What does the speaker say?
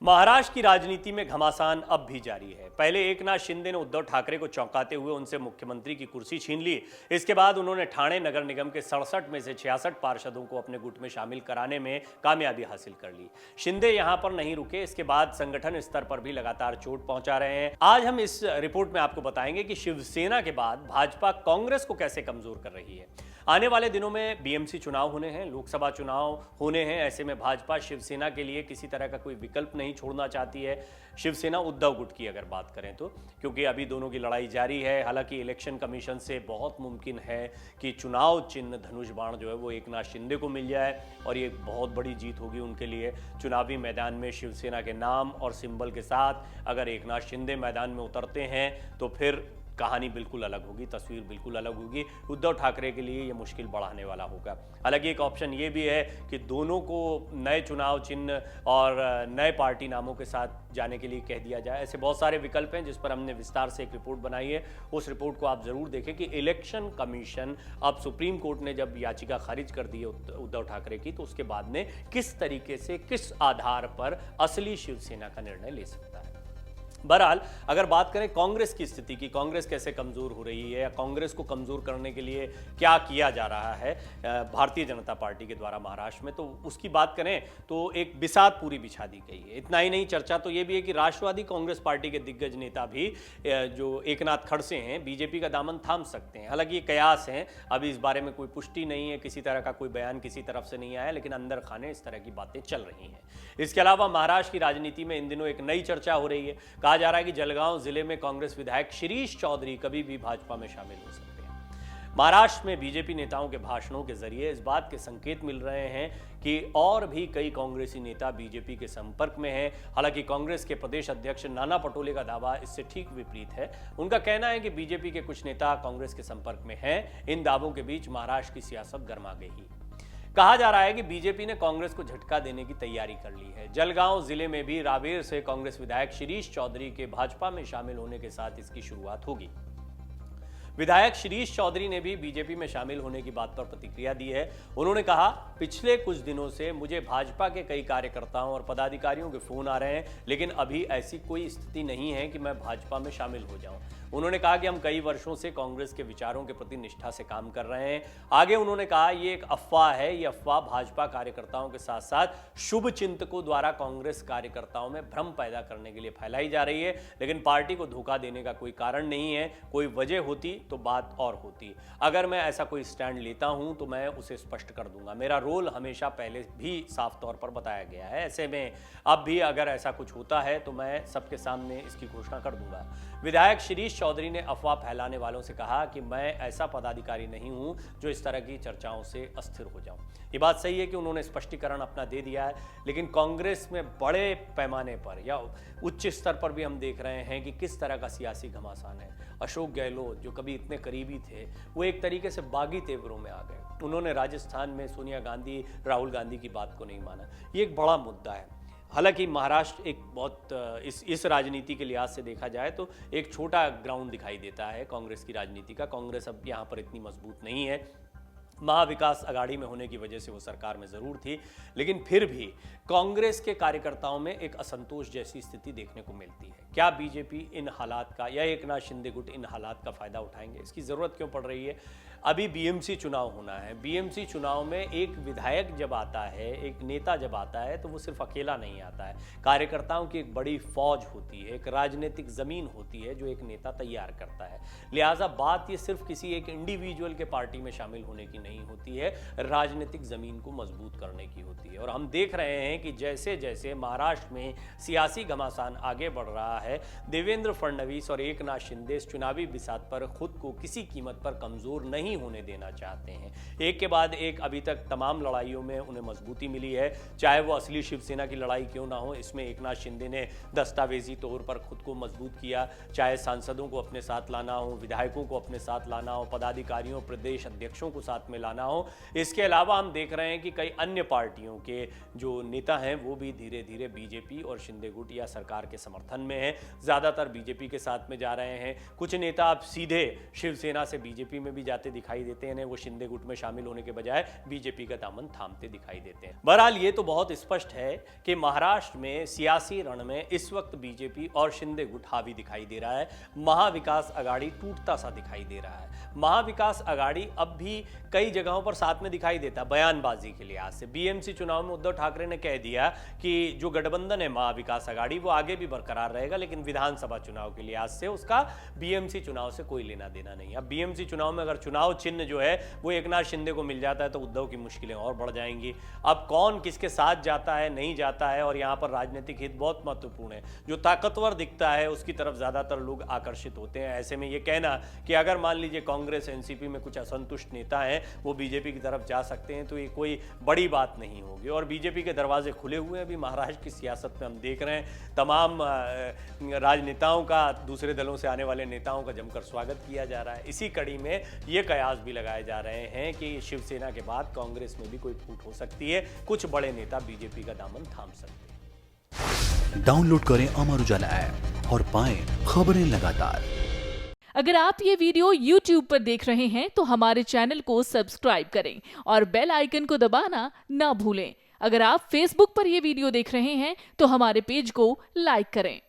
महाराष्ट्र की राजनीति में घमासान अब भी जारी है। पहले एकनाथ शिंदे ने उद्धव ठाकरे को चौंकाते हुए उनसे मुख्यमंत्री की कुर्सी छीन ली। इसके बाद उन्होंने ठाणे नगर निगम के 67 में से 66 पार्षदों को अपने गुट में शामिल कराने में कामयाबी हासिल कर ली। शिंदे यहां पर नहीं रुके, इसके बाद संगठन स्तर पर भी लगातार चोट पहुंचा रहे हैं। आज हम इस रिपोर्ट में आपको बताएंगे कि शिवसेना के बाद भाजपा कांग्रेस को कैसे कमजोर कर रही है। आने वाले दिनों में बीएमसी चुनाव होने हैं, लोकसभा चुनाव होने हैं। ऐसे में भाजपा शिवसेना के लिए किसी तरह का कोई विकल्प नहीं छोड़ना चाहती है। शिवसेना उद्धव गुट की अगर बात करें तो, क्योंकि अभी दोनों की लड़ाई जारी है। हालांकि इलेक्शन कमीशन से बहुत मुमकिन है कि चुनाव चिन्ह धनुष बाण जो है वो एकनाथ शिंदे को मिल जाए और ये बहुत बड़ी जीत होगी उनके लिए। चुनावी मैदान में शिवसेना के नाम और सिंबल के साथ अगर एकनाथ शिंदे मैदान में उतरते हैं तो फिर कहानी बिल्कुल अलग होगी, तस्वीर बिल्कुल अलग होगी। उद्धव ठाकरे के लिए ये मुश्किल बढ़ाने वाला होगा। हालांकि एक ऑप्शन ये भी है कि दोनों को नए चुनाव चिन्ह और नए पार्टी नामों के साथ जाने के लिए कह दिया जाए। ऐसे बहुत सारे विकल्प हैं जिस पर हमने विस्तार से एक रिपोर्ट बनाई है। उस रिपोर्ट को आप जरूर देखें कि इलेक्शन कमीशन अब सुप्रीम कोर्ट ने जब याचिका खारिज कर दी है उद्धव ठाकरे की, तो उसके बाद में किस तरीके से, किस आधार पर असली शिवसेना का निर्णय ले सकता है। बहरहाल अगर बात करें कांग्रेस की स्थिति की, कांग्रेस कैसे कमजोर हो रही है या कांग्रेस को कमजोर करने के लिए क्या किया जा रहा है भारतीय जनता पार्टी के द्वारा महाराष्ट्र में, तो उसकी बात करें तो एक बिसात पूरी बिछा दी गई है। इतना ही नहीं, चर्चा तो ये भी है कि राष्ट्रवादी कांग्रेस पार्टी के दिग्गज नेता भी जो एकनाथ खड़से हैं बीजेपी का दामन थाम सकते हैं। हालांकि ये कयास हैं, अभी इस बारे में कोई पुष्टि नहीं है, किसी तरह का कोई बयान किसी तरफ से नहीं आया, लेकिन अंदर खाने इस तरह की बातें चल रही हैं। इसके अलावा महाराष्ट्र की राजनीति में इन दिनों एक नई चर्चा हो रही है। कहा जा रहा है कि जलगांव जिले में कांग्रेस विधायक शिरीष चौधरी कभी भी भाजपा में शामिल हो सकते हैं। महाराष्ट्र में बीजेपी नेताओं के भाषणों के जरिए इस बात के संकेत मिल रहे हैं कि और भी कई कांग्रेसी नेता बीजेपी के संपर्क में हैं। हालांकि कांग्रेस के प्रदेश अध्यक्ष नाना पटोले का दावा इससे ठीक विपरीत है। उनका कहना है कि बीजेपी के कुछ नेता कांग्रेस के संपर्क में हैं। इन दावों के बीच महाराष्ट्र की सियासत गर्मा गई। कहा जा रहा है कि बीजेपी ने कांग्रेस को झटका देने की तैयारी कर ली है। जलगांव जिले में भी रावेर से कांग्रेस विधायक शिरीष चौधरी के भाजपा में शामिल होने के साथ इसकी शुरुआत होगी। विधायक शिरीष चौधरी ने भी बीजेपी में शामिल होने की बात पर प्रतिक्रिया दी है। उन्होंने कहा, पिछले कुछ दिनों से मुझे भाजपा के कई कार्यकर्ताओं और पदाधिकारियों के फोन आ रहे हैं, लेकिन अभी ऐसी कोई स्थिति नहीं है कि मैं भाजपा में शामिल हो जाऊं। उन्होंने कहा कि हम कई वर्षों से कांग्रेस के विचारों के प्रति निष्ठा से काम कर रहे हैं। आगे उन्होंने कहा, ये एक अफवाह है। ये अफवाह भाजपा कार्यकर्ताओं के साथ साथ शुभ चिंतकों द्वारा कांग्रेस कार्यकर्ताओं में भ्रम पैदा करने के लिए फैलाई जा रही है, लेकिन पार्टी को धोखा देने का कोई कारण नहीं है। कोई वजह होती तो बात और होती। अगर मैं ऐसा कोई स्टैंड लेता हूं तो मैं उसे स्पष्ट कर दूंगा। मेरा रोल हमेशा पहले भी साफ तौर पर बताया गया है। ऐसे में अब भी अगर ऐसा कुछ होता है तो मैं सबके सामने इसकी घोषणा कर दूंगा। विधायक शिरीष चौधरी ने अफवाह फैलाने वालों से कहा कि मैं ऐसा पदाधिकारी नहीं हूं जो इस तरह की चर्चाओं से अस्थिर हो जाऊं। ये बात सही है कि उन्होंने स्पष्टीकरण अपना दे दिया है, लेकिन कांग्रेस में बड़े पैमाने पर या उच्च स्तर पर भी हम देख रहे हैं कि किस तरह का सियासी घमासान है। अशोक गहलोत जो कभी इतने करीबी थे, वो एक तरीके से बागी तेवरों में आ गए। उन्होंने राजस्थान में सोनिया गांधी, राहुल गांधी की बात को नहीं माना। ये एक बड़ा मुद्दा है। हालांकि महाराष्ट्र एक बहुत इस राजनीति के लिहाज से देखा जाए तो एक छोटा ग्राउंड दिखाई देता है कांग्रेस की राजनीति का। कांग्रेस अब यहाँ पर इतनी मजबूत नहीं है। महाविकास अघाड़ी में होने की वजह से वो सरकार में जरूर थी, लेकिन फिर भी कांग्रेस के कार्यकर्ताओं में एक असंतोष जैसी स्थिति देखने को मिलती है। क्या बीजेपी इन हालात का या एकनाथ शिंदे गुट इन हालात का फायदा उठाएंगे? इसकी जरूरत क्यों पड़ रही है? अभी बीएमसी चुनाव होना है। बीएमसी चुनाव में एक विधायक जब आता है, एक नेता जब आता है, तो वो सिर्फ अकेला नहीं आता है। कार्यकर्ताओं की एक बड़ी फौज होती है, एक राजनीतिक जमीन होती है जो एक नेता तैयार करता है। लिहाजा बात ये सिर्फ किसी एक इंडिविजुअल के पार्टी में शामिल होने की नहीं होती है, राजनीतिक जमीन को मजबूत करने की होती है। और हम देख रहे हैं कि जैसे जैसे महाराष्ट्र में सियासी घमासान आगे बढ़ रहा है, देवेंद्र फडणवीस और एकनाथ शिंदे इस चुनावी बिसात पर खुद को किसी कीमत पर कमजोर नहीं होने देना चाहते हैं। एक के बाद एक अभी तक तमाम लड़ाइयों में उन्हें मजबूती मिली है, चाहे वो असली शिवसेना की लड़ाई क्यों ना हो। इसमें एकनाथ शिंदे ने दस्तावेजी तौर पर खुद को मजबूत किया, चाहे सांसदों को अपने साथ लाना हो, विधायकों को अपने साथ लाना हो, पदाधिकारियों, प्रदेश अध्यक्षों को साथ में में लाना हो। इसके अलावा हम देख रहे हैं कि कई अन्य पार्टियों के जो नेता हैं वो भी धीरे धीरे बीजेपी और शिंदे गुट या सरकार के समर्थन में हैं, ज़्यादातर बीजेपी के साथ में जा रहे हैं। कुछ नेता अब सीधे शिवसेना से बीजेपी में भी जाते दिखाई देते हैं, वो शिंदे गुट में शामिल होने के बजाय बीजेपी का दामन थामते दिखाई देते हैं। बहरहाल ये तो बहुत स्पष्ट है कि महाराष्ट्र में सियासी रण में इस वक्त बीजेपी और शिंदे गुट हावी दिखाई दे रहा है। महाविकास अघाड़ी टूटता सा दिखाई दे रहा है। महाविकास अघाड़ी अब भी कई जगहों पर साथ में दिखाई देता है बयानबाजी के लिहाज से। बीएमसी चुनाव में उद्धव ठाकरे ने कह दिया कि जो गठबंधन है महाविकास अघाड़ी वो आगे भी बरकरार रहेगा, लेकिन विधानसभा चुनाव के लिहाज से उसका बीएमसी चुनाव से कोई लेना देना नहीं। अब बीएमसी चुनाव में अगर चुनाव चिन्ह जो है वो एकनाथ शिंदे को मिल जाता है तो उद्धव की मुश्किलें और बढ़ जाएंगी। अब कौन किसके साथ जाता है नहीं जाता है, और यहाँ पर राजनीतिक हित बहुत महत्वपूर्ण है। जो ताकतवर दिखता है उसकी तरफ ज्यादातर लोग आकर्षित होते हैं। ऐसे में ये कहना कि अगर मान लीजिए कांग्रेस एनसीपी में कुछ असंतुष्ट नेता हैं वो बीजेपी की तरफ जा सकते हैं तो ये कोई बड़ी बात नहीं होगी। और बीजेपी के दरवाजे खुले हुए हैं। अभी महाराष्ट्र की सियासत में हम देख रहे हैं तमाम राजनेताओं का, दूसरे दलों से आने वाले नेताओं का जमकर स्वागत किया जा रहा है। इसी कड़ी में ये कयास भी लगाए जा रहे हैं कि शिवसेना के बाद कांग्रेस में भी कोई फूट हो सकती है, कुछ बड़े नेता बीजेपी का दामन थाम सकते हैं। डाउनलोड करें अमर उजाला ऐप और पाएं खबरें लगातार। अगर आप ये वीडियो YouTube पर देख रहे हैं तो हमारे चैनल को सब्सक्राइब करें और बेल आइकन को दबाना ना भूलें। अगर आप Facebook पर ये वीडियो देख रहे हैं तो हमारे पेज को लाइक करें।